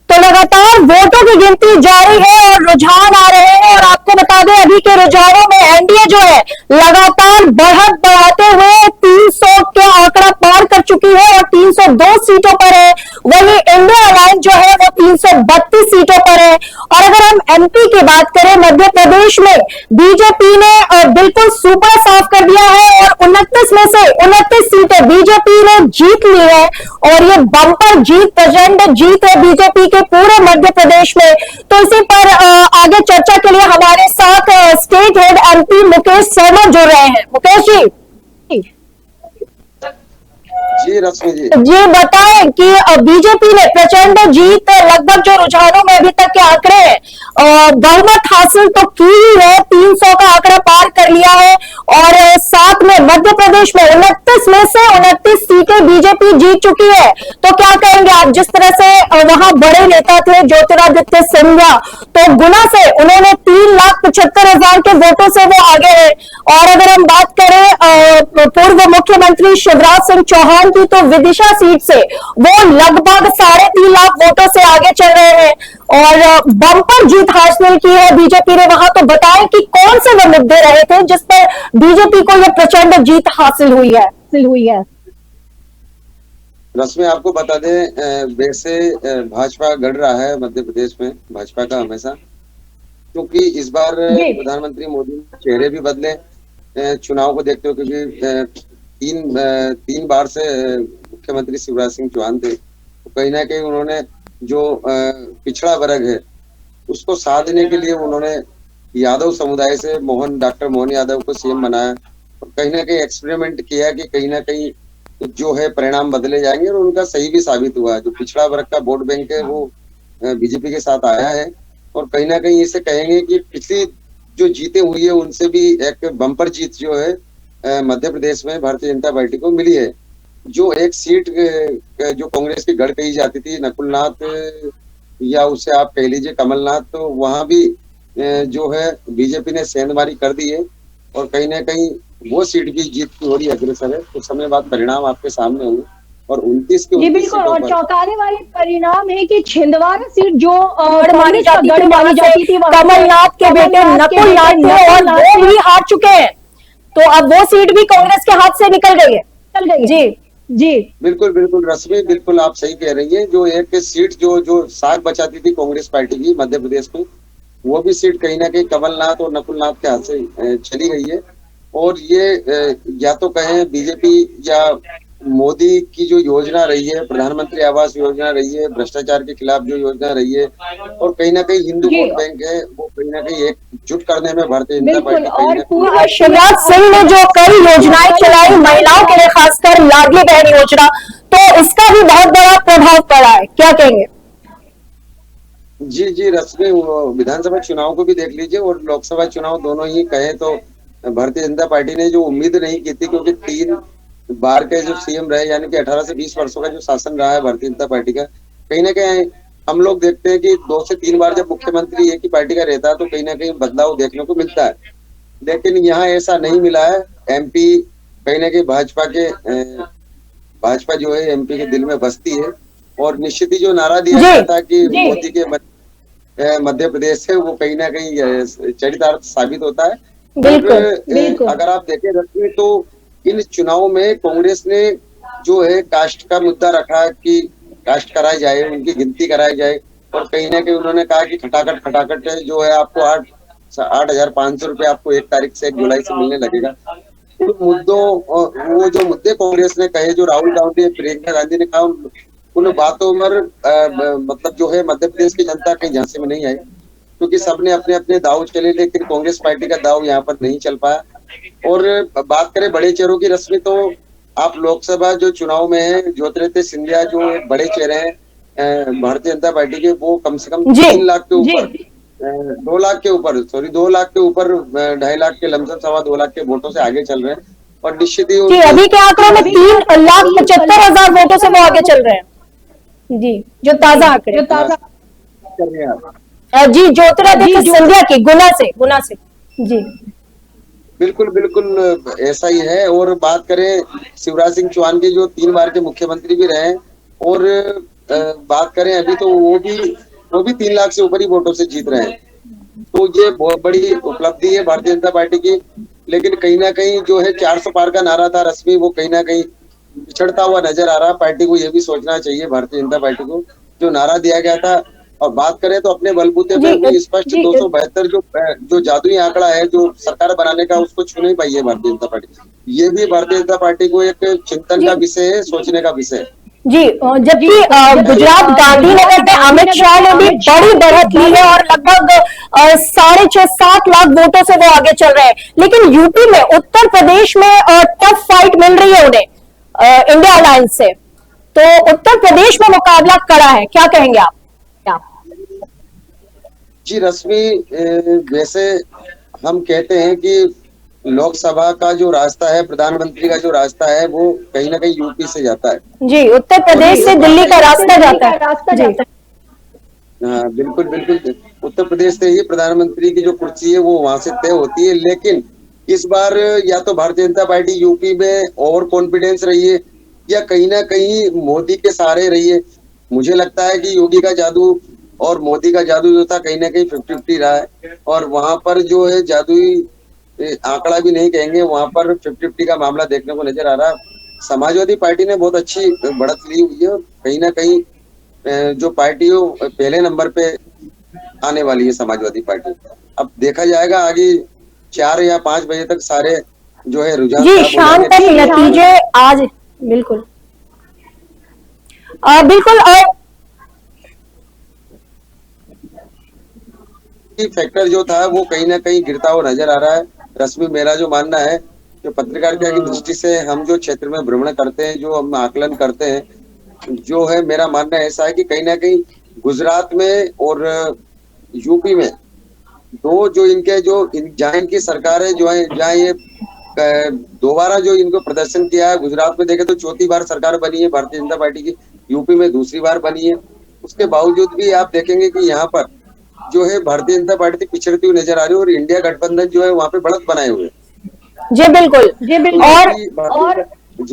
तो लगातार वोटों की गिनती जारी है और रुझान आ रहे हैं। और आपको बता दें अभी के रुझानों में एनडीए जो है लगातार बढ़त बढ़ाते हुए 300 के आंकड़ा पार कर चुकी है और 302 सीटों पर है। वहीं इंडिया अलायंस जो है वो 332 सीटों पर है। और अगर हम एमपी की बात करें, मध्य प्रदेश में बीजेपी ने बिल्कुल सुपर साफ कर दिया है और 29 में से 29 सीटें बीजेपी ने जीत ली है। और ये बम्पर जीत, प्रचंड जीत है बीजेपी के पूरे मध्य प्रदेश में। तो इसी पर आगे चर्चा के लिए हमारे साथ state head MP Mukesh Sharma जुड़ रहे हैं। मुकेश जी जी रश्मि जी बताएं कि बीजेपी ने प्रचंड जीत, लगभग जो रुझानों में अभी तक के आंकड़े हैं, बहुमत हासिल तो की ही है, 300 का आंकड़ा पार कर लिया है। और साथ में मध्य प्रदेश में 29 में से 29 सीटें बीजेपी जीत चुकी है। तो क्या कहेंगे आप, जिस तरह से वहां बड़े नेता थे ज्योतिरादित्य सिंधिया, तो गुना से उन्होंने 3,75,000 के वोटों से वो आगे है। और अगर हम बात करें पूर्व मुख्यमंत्री शिवराज सिंह चौहान की, तो विदिशा सीट से वो लगभग 3.5 लाख वोटों से आगे चल रहे हैं और बम्पर जीत हासिल की है बीजेपी ने वहां। तो बताएं कि कौन से वो मुद्दे रहे थे जिस पर बीजेपी को यह प्रचंड जीत हासिल हुई है। रश्मि आपको बता दें, वैसे भाजपा गढ़ रहा है मध्य प्रदेश में भाजपा का हमेशा, क्योंकि इस बार प्रधानमंत्री मोदी ने चेहरे भी बदले चुनाव को देखते हुए, क्योंकि तीन बार से मुख्यमंत्री शिवराज सिंह चौहान थे। तो कहीं ना कहीं उन्होंने जो पिछड़ा वर्ग है उसको साथ देने के लिए उन्होंने यादव समुदाय से डॉक्टर मोहन यादव को सीएम बनाया और कहीं ना कहीं एक्सपेरिमेंट किया कि कहीं ना कहीं जो है परिणाम बदले जाएंगे और उनका सही भी साबित हुआ। जो पिछड़ा वर्ग का वोट बैंक है वो बीजेपी के साथ आया है और कहीं ना कहीं इसे कहेंगे कि पिछली जो जीतें हुई है उनसे भी एक बम्पर जीत जो है मध्य प्रदेश में भारतीय जनता पार्टी को मिली है। जो एक सीट जो कांग्रेस की गढ़ कही जाती थी, नकुलनाथ या उसे आप कह लीजिए कमलनाथ, तो वहां भी जो है बीजेपी ने सेंधमारी कर दी है और कहीं ना कहीं वो सीट भी जीत की हो रही अग्रसर है। कुछ समय बाद परिणाम आपके सामने होंगे और 29 के 29 बिल्कुल। और चौंकाने वाले परिणाम है कि छिंदवाड़ा सीट जो गढ़ मानी जाती थी कमलनाथ के बेटे नकुलनाथ थे और वो भी हार चुके हैं। तो अब वो सीट भी कांग्रेस के हाथ से निकल गई है। जी बिल्कुल बिल्कुल रश्मि, बिल्कुल आप सही कह रही है। जो एक सीट जो साख बचाती थी कांग्रेस पार्टी की मध्य प्रदेश में, वो भी सीट कहीं ना कहीं कमलनाथ और नकुलनाथ के हाथ से चली गई है। और ये या तो कहें बीजेपी या मोदी की जो योजना रही है, प्रधानमंत्री आवास योजना रही है, भ्रष्टाचार के खिलाफ जो योजना रही है और कहीं ना कहीं हिंदू वोट बैंक है, वो कहीं ना कहीं एकजुट करने में भारतीय जनता पार्टी। और शिवराज सिंह ने जो कई योजनाएं चलाई महिलाओं के लिए, खासकर लाडली बहन योजना, तो इसका भी बहुत बड़ा प्रभाव पड़ा है। क्या कहेंगे? जी रश्मि, विधानसभा चुनाव को भी देख लीजिए और लोकसभा चुनाव दोनों ही कहे तो भारतीय जनता पार्टी ने जो उम्मीद नहीं की थी, क्योंकि 3 बार के जो सीएम रहे, यानी कि 18 से 20 वर्षों का जो शासन रहा है भारतीय जनता पार्टी का, कहीं ना कहीं हम लोग देखते हैं कि 2 से 3 बार जब मुख्यमंत्री एक ही पार्टी का रहता है तो कहीं ना कहीं बदलाव देखने को मिलता है। लेकिन यहाँ ऐसा नहीं मिला है। एमपी कहीं ना कहीं भाजपा जो है एमपी के दिल में बसती है और निश्चित ही जो नारा दिया गया था कि मोदी के मध्य प्रदेश है, वो कहीं ना कहीं चरितार्थ साबित होता है। बिल्कुल। अगर आप देखें रश्मि, तो इन चुनावों में कांग्रेस ने जो है कास्ट का मुद्दा रखा कि कास्ट कराई जाए, उनकी गिनती कराई जाए और कहीं ना कहीं उन्होंने कहा कि खटाखट जो है आपको 8,500 रुपए आपको 1 तारीख से 1 जुलाई से मिलने लगेगा। तो वो जो मुद्दे कांग्रेस ने कहे, जो राहुल गांधी प्रियंका गांधी ने कहा, उन बातों पर मतलब जो है मध्य प्रदेश की जनता कहीं झांसे में नहीं आई, क्योंकि सबने अपने अपने दाव चले, लेकिन कांग्रेस पार्टी का दाव यहाँ पर नहीं चल पाया। और बात करें बड़े चेहरों की रश्मि, तो आप लोकसभा जो चुनाव में है, ज्योतिरादित्य सिंधिया जो एक बड़े चेहरे हैं भारतीय जनता पार्टी के, वो कम से कम 3 लाख के ऊपर 2 लाख के ऊपर 2 लाख के ऊपर 2.5 लाख के लमसम 2.25 लाख के वोटों से आगे चल रहे हैं। और निश्चित ही अभी के आंकड़ों में 3,75,000 वोटों से वो आगे चल रहे हैं। जी, जो ताजा आंकड़े कर रहे हैं जी ज्योतिरादित्य सिंधिया की गुना से। जी बिल्कुल ऐसा ही है। और बात करें शिवराज सिंह चौहान के, जो 3 बार के मुख्यमंत्री भी रहे और बात करें अभी तो वो भी 3 लाख से ऊपर ही वोटों से जीत रहे हैं। तो ये बहुत बड़ी उपलब्धि है भारतीय जनता पार्टी की। लेकिन कहीं ना कहीं जो है 400 पार का नारा था रश्मि, वो कहीं ना कहीं पिछड़ता हुआ नजर आ रहा है। पार्टी को ये भी सोचना चाहिए, भारतीय जनता पार्टी को, जो नारा दिया गया था। और बात करें तो अपने बलबूते पे भी स्पष्ट 272 जो जादुई आंकड़ा है जो सरकार बनाने का, उसको छू नहीं पाई है भारतीय जनता पार्टी। ये भी भारतीय जनता पार्टी को एक चिंतन का विषय है, सोचने का विषय है। जी, जबकि गुजरात गांधीनगर में अमित शाह ने भी बड़ी बढ़त ली है और लगभग 6.5-7 लाख वोटों से वो आगे चल रहे हैं। लेकिन यूपी में, उत्तर प्रदेश में टफ फाइट मिल रही है उन्हें इंडिया अलायंस से। तो उत्तर प्रदेश में मुकाबला कड़ा है, क्या कहेंगे आप? जी रश्मि, वैसे हम कहते हैं कि लोकसभा का जो रास्ता है, प्रधानमंत्री का जो रास्ता है, वो कहीं ना कहीं यूपी से जाता है। जी, उत्तर प्रदेश से दिल्ली का रास्ता जाता है। जी हाँ, बिल्कुल बिल्कुल, उत्तर प्रदेश से ही प्रधानमंत्री की जो कुर्सी है वो वहां से तय होती है। लेकिन इस बार या तो भारतीय जनता पार्टी यूपी में ओवर कॉन्फिडेंस रही है, या कहीं ना कहीं मोदी के सहारे रही है। मुझे लगता है कि योगी का जादू और मोदी का जादू जो था, कहीं ना कहीं 50-50 रहा है। और वहां पर जो है जादुई आंकड़ा भी नहीं कहेंगे, वहां पर 50-50 का मामला देखने को नजर आ रहा है। समाजवादी पार्टी ने बहुत अच्छी बढ़त ली हुई है। कहीं ना कहीं जो पार्टी हो पहले नंबर पे आने वाली है समाजवादी पार्टी। अब देखा जाएगा आगे 4 या 5 बजे तक सारे जो है रुझान जी, शाम तक नतीजे आज बिल्कुल बिल्कुल। फैक्टर जो था वो कहीं ना कहीं गिरता हुआ नजर आ रहा है। रश्मि, मेरा जो मानना है, जो पत्रकारिता की दृष्टि से हम जो क्षेत्र में भ्रमण करते हैं, जो हम आकलन करते हैं, जो है मेरा मानना ऐसा है कि कहीं ना कहीं गुजरात में और यूपी में दो जो इनके जो जहाँ इनकी सरकार है, जो है जहाँ ये दोबारा जो इनको प्रदर्शन किया है, गुजरात में देखे तो चौथी बार सरकार बनी है भारतीय जनता पार्टी की, यूपी में दूसरी बार बनी है। उसके बावजूद भी आप देखेंगे कि यहाँ पर जो है भारतीय जनता पार्टी पिछड़ती हुई नजर आ रही है और इंडिया गठबंधन जो है वहाँ पे बढ़त बनाए हुए। जी बिल्कुल, जी बिल्कुल। और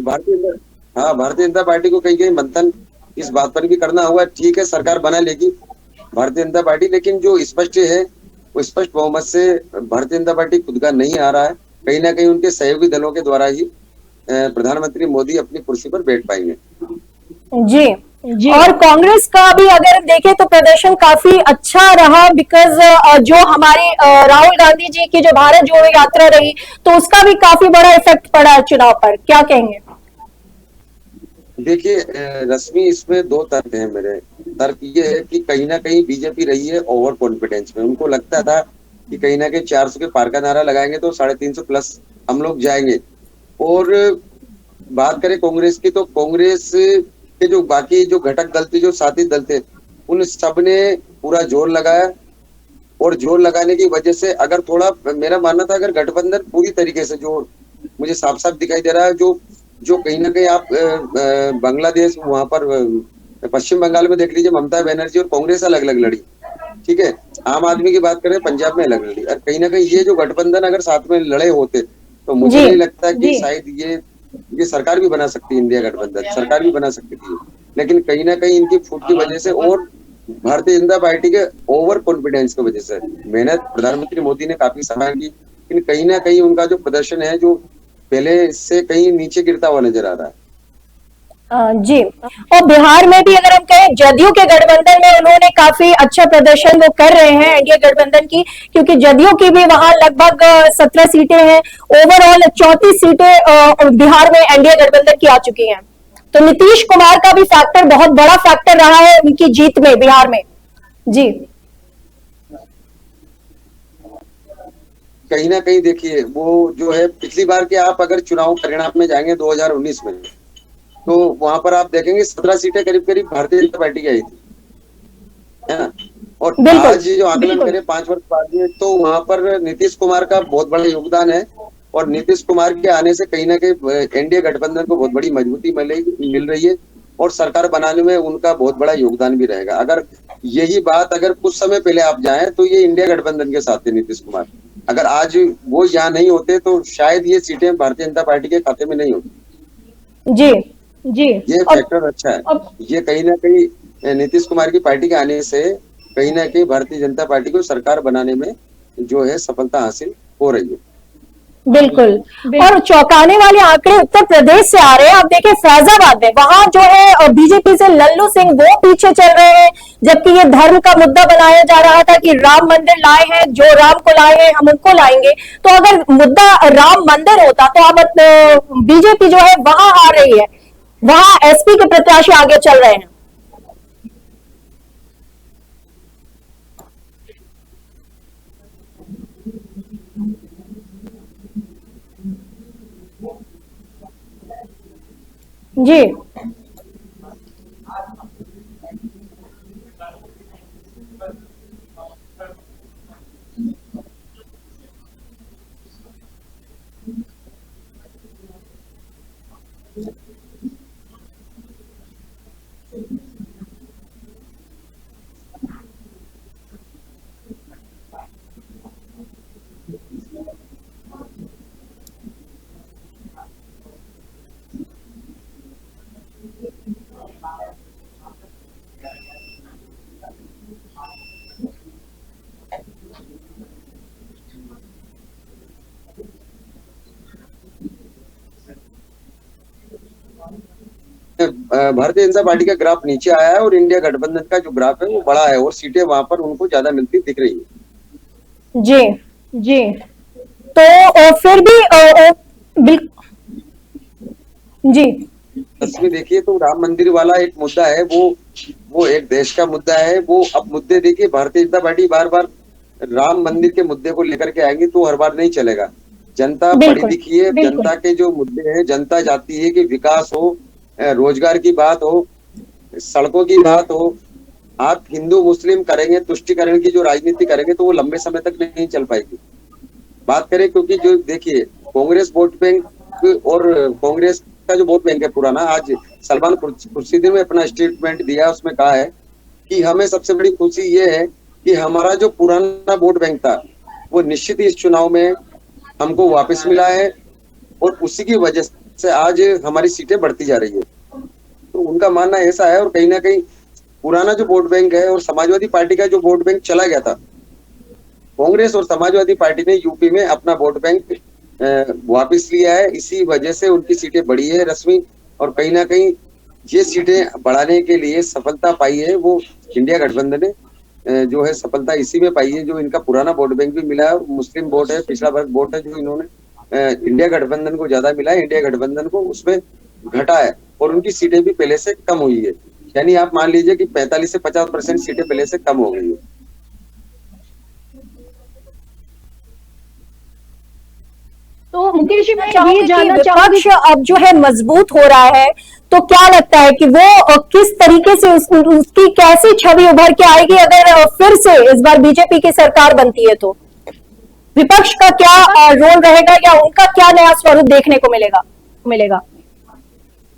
भारतीय जनता पार्टी को कहीं कहीं मंथन इस बात पर भी करना होगा। ठीक है, सरकार बना लेगी भारतीय जनता पार्टी, लेकिन जो स्पष्ट है वो स्पष्ट बहुमत से भारतीय जनता पार्टी खुद का नहीं आ रहा है। कहीं ना कहीं उनके सहयोगी दलों के द्वारा ही प्रधानमंत्री मोदी अपनी कुर्सी पर बैठ पाएंगे। जी, और कांग्रेस का भी अगर देखें तो प्रदर्शन काफी अच्छा रहा, बिकॉज जो हमारी राहुल गांधी जी की जो भारत जोड़ो यात्रा रही, तो उसका भी काफी बड़ा इफेक्ट पड़ा चुनाव पर, क्या कहेंगे? देखिए रश्मि, इसमें 2 तर्क हैं मेरे। तर्क ये है कि कहीं ना कहीं बीजेपी रही है ओवर कॉन्फिडेंस में। उनको लगता था कि कहीं ना कहीं 400 के पार का नारा लगाएंगे तो 350 प्लस हम लोग जाएंगे। और बात करें कांग्रेस की, तो कांग्रेस के जो बाकी जो घटक दल थे, जो साथी दल थे, उन सब ने पूरा जोर लगाया। और जोर लगाने की वजह से अगर थोड़ा, मेरा मानना था, अगर गठबंधन पूरी तरीके से, जो मुझे साफ साफ दिखाई दे रहा है, जो कहीं ना कहीं आप बांग्लादेश, वहां पर पश्चिम बंगाल में देख लीजिए, ममता बनर्जी और कांग्रेस अलग अलग लड़ी। ठीक है, आम आदमी की बात करें पंजाब में अलग लड़ी। और कहीं ना कहीं ये जो गठबंधन अगर साथ में लड़े होते तो मुझे नहीं लगता कि शायद ये सरकार भी बना सकती है, इंडिया गठबंधन सरकार भी बना सकती थी। लेकिन कहीं ना कहीं इनकी फूट की वजह से और भारतीय जनता पार्टी के ओवर कॉन्फिडेंस की वजह से, मेहनत प्रधानमंत्री मोदी ने काफी समय की, लेकिन कहीं ना कहीं उनका जो प्रदर्शन है, जो पहले से कहीं नीचे गिरता हुआ नजर आ रहा है। जी, और बिहार में भी अगर हम कहें, जदयू के गठबंधन में उन्होंने काफी अच्छा प्रदर्शन वो कर रहे हैं एनडीए गठबंधन की, क्योंकि जदयू की भी वहां लगभग 17 सीटें हैं। ओवरऑल 34 सीटें बिहार में एनडीए गठबंधन की आ चुकी हैं। तो नीतीश कुमार का भी फैक्टर बहुत बड़ा फैक्टर रहा है उनकी जीत में बिहार में। जी, कहीं ना कहीं देखिए, वो जो है पिछली बार के आप अगर चुनाव परिणाम में जाएंगे 2019 में, तो वहां पर आप देखेंगे 17 सीटें करीब करीब भारतीय जनता पार्टी की आई थी, है ना। और आज जो आकलन करें 5 वर्ष बाद में, तो वहां पर नीतीश कुमार का बहुत बड़ा योगदान है। और नीतीश कुमार के आने से कहीं ना कहीं एनडीए गठबंधन को बहुत बड़ी मजबूती मिल रही है और सरकार बनाने में उनका बहुत बड़ा योगदान भी रहेगा। अगर यही बात अगर कुछ समय पहले आप जाएं तो ये इंडिया गठबंधन के साथ थे नीतीश कुमार। अगर आज वो यहाँ नहीं होते तो शायद ये सीटें भारतीय जनता पार्टी के खाते में नहीं होती। जी, ये फैक्टर अच्छा है। ये कहीं ना कहीं नीतीश कुमार की पार्टी के आने से कहीं ना कहीं भारतीय जनता पार्टी को सरकार बनाने में जो है सफलता हासिल हो रही है। बिल्कुल। और चौंकाने वाले आंकड़े उत्तर प्रदेश से आ रहे हैं। आप देखें फैजाबाद में, वहां जो है बीजेपी से लल्लू सिंह वो पीछे चल रहे हैं, जबकि ये धर्म का मुद्दा बनाया जा रहा था कि राम मंदिर लाए हैं, जो राम को लाए हैं हम उनको लाएंगे। तो अगर मुद्दा राम मंदिर होता तो अब बीजेपी जो है वहां आ रही है, वहां एसपी के प्रत्याशी आगे चल रहे हैं। जी भारतीय जनता पार्टी का ग्राफ नीचे आया है और इंडिया गठबंधन का जो ग्राफ है वो बड़ा है और सीटें वहां पर उनको ज्यादा मिलती दिख रही है। जी जी। तो फिर भी जी तस्वीर देखिए तो राम मंदिर वाला एक मुद्दा है, वो एक देश का मुद्दा है। वो अब मुद्दे देखिए, भारतीय जनता पार्टी बार बार राम मंदिर के मुद्दे को लेकर के आएंगे तो हर बार नहीं चलेगा। जनता पढ़ी लिखी है, जनता के जो मुद्दे हैं, जनता चाहती है कि विकास हो, रोजगार की बात हो, सड़कों की बात हो। आप हिंदू मुस्लिम करेंगे, तुष्टिकरण की जो राजनीति करेंगे तो वो लंबे समय तक नहीं चल पाएगी। बात करें क्योंकि जो देखिए कांग्रेस वोट बैंक और कांग्रेस का जो वोट बैंक है पुराना, आज सलमान खुर्शीद ने अपना स्टेटमेंट दिया, उसमें कहा है कि हमें सबसे बड़ी खुशी ये है कि हमारा जो पुराना वोट बैंक था वो निश्चित ही इस चुनाव में हमको वापस मिला है और उसी की वजह से आज हमारी सीटें बढ़ती जा रही है। तो उनका मानना ऐसा है। और कहीं ना कहीं पुराना जो वोट बैंक है और समाजवादी पार्टी का जो वोट बैंक चला गया था, कांग्रेस और समाजवादी पार्टी ने यूपी में अपना वोट बैंक वापस लिया है। इसी वजह से उनकी सीटें बढ़ी है रश्मि, और कहीं ना कहीं ये सीटें बढ़ाने के लिए सफलता पाई है वो इंडिया गठबंधन ने जो है सफलता इसी में पाई है। जो इनका पुराना वोट बैंक भी मिला है, मुस्लिम वोट है, पिछड़ा वर्ग वोट है, जो इन्होंने इंडिया गठबंधन को ज्यादा मिला है, इंडिया गठबंधन को उसमें घटा है और उनकी सीटें भी पहले से कम हुई है। यानी आप मान लीजिए कि 45 से 50% सीटें पहले से कम हो गई है। तो मुकेश जी, मैं ये जानना चाहूंगी कि अब जो है मजबूत हो रहा है, तो क्या लगता है कि वो किस तरीके से उसकी कैसी छवि उभर के आएगी अगर फिर से इस बार बीजेपी की सरकार बनती है? तो विपक्ष का क्या रोल रहेगा या उनका क्या नया स्वरूप देखने को मिलेगा?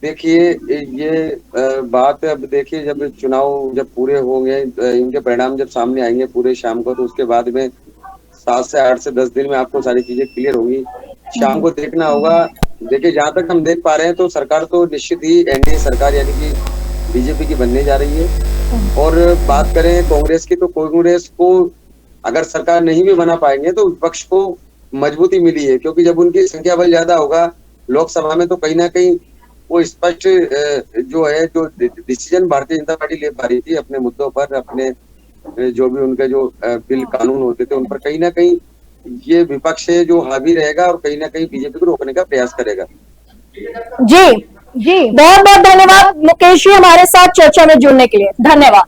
देखिए ये बात अब देखिए, जब चुनाव जब पूरे होंगे, इनके परिणाम जब सामने आएंगे पूरे शाम को, तो उसके बाद में 7 से 8 से 10 दिन में आपको सारी चीजें क्लियर होंगी। शाम को देखना होगा। देखिए जहां तक हम देख पा रहे हैं तो सरकार तो निश्चित ही एनडीए सरकार यानी कि बीजेपी की बनने जा रही है। और बात करें कांग्रेस की, तो कांग्रेस को अगर सरकार नहीं भी बना पाएंगे तो विपक्ष को मजबूती मिली है, क्योंकि जब उनकी संख्या बल ज्यादा होगा लोकसभा में तो कहीं ना कहीं वो स्पष्ट जो है जो डिसीजन भारतीय जनता पार्टी ले पा रही थी अपने मुद्दों पर, अपने जो भी उनके जो बिल कानून होते थे उन पर, कहीं ना कहीं ये विपक्ष है जो हावी रहेगा और कहीं ना कहीं बीजेपी को रोकने का प्रयास करेगा। जी जी, बहुत बहुत धन्यवाद मुकेश जी हमारे साथ चर्चा में जुड़ने के लिए। धन्यवाद।